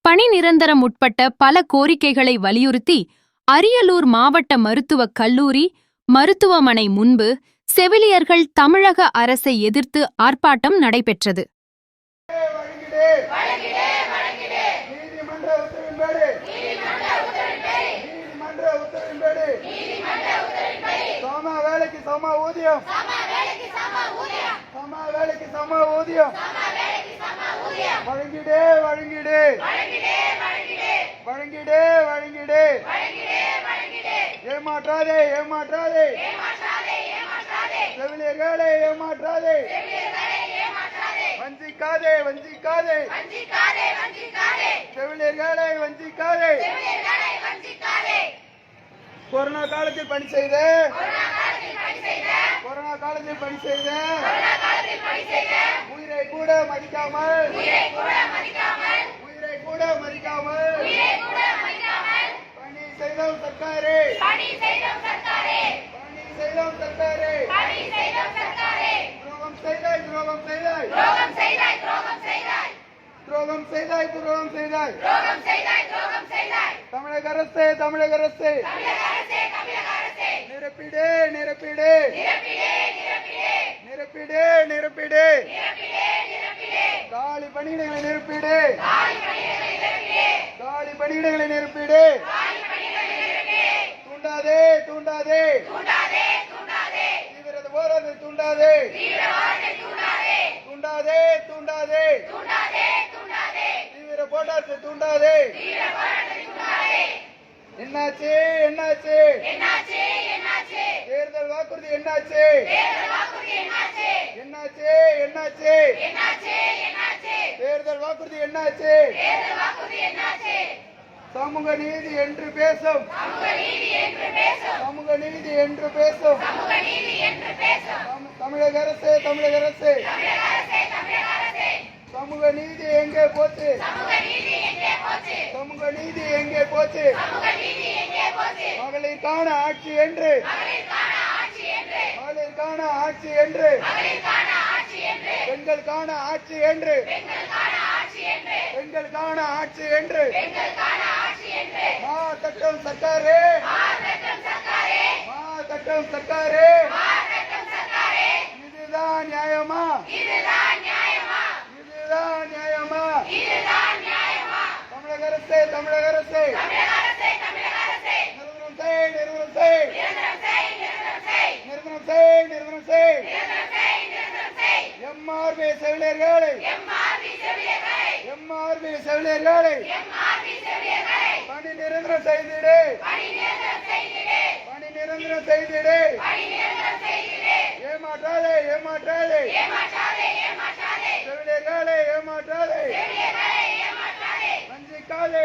பணி நிரந்தரம் உட்பட்ட பல கோரிக்கைகளை வலியுறுத்தி அரியலூர் மாவட்ட மருத்துவக் கல்லூரி மருத்துவமனை முன்பு செவிலியர்கள் தமிழக அரசை எதிர்த்து ஆர்ப்பாட்டம் நடைபெற்றது. ஏமாற்றாதே ஏமாற்றாதே செவிலியர்களை ஏமாற்றாதே வஞ்சிக்காதே வஞ்சிக்காதே செவிலியர்களை வஞ்சிக்காதே. கொரோனா காலத்தில் பணி செய்த உயிரை கூட மதிக்காமல் பணி செய்தோம் சர்க்காரே துரோகம் செய்தாய். தமிழக அரசே நிரப்பிடு காலி பணியிடங்களை நிரப்பிடு. தூண்டாதே தீவிர போராட்டத்தை தூண்டாதே தீவிர போராட்டத்தை தூண்டாதே. என்னாச்சு தேர்தல் வாக்குறுதி என்னாச்சு? தேர்தல் வாக்குறுதி என்னாச்சு? சமூக நீதி என்று பேசும் தமிழக அரசே சமூக நீதி எங்கே போச்சு? மகளிருக்கான ஆட்சி என்று பெண்களுக்கான ஆட்சி என்று மாதட்டம் சர்க்காரே இதுதான் நியாயமா? தமிழக அரசே நிறுவனம் செய். எம்ஆர்பி செவிலியர்களை பணி நிரந்தரம் செய்திடு. ஏமாற்றாதே செவிலியர்களை வஞ்சிக்காதே.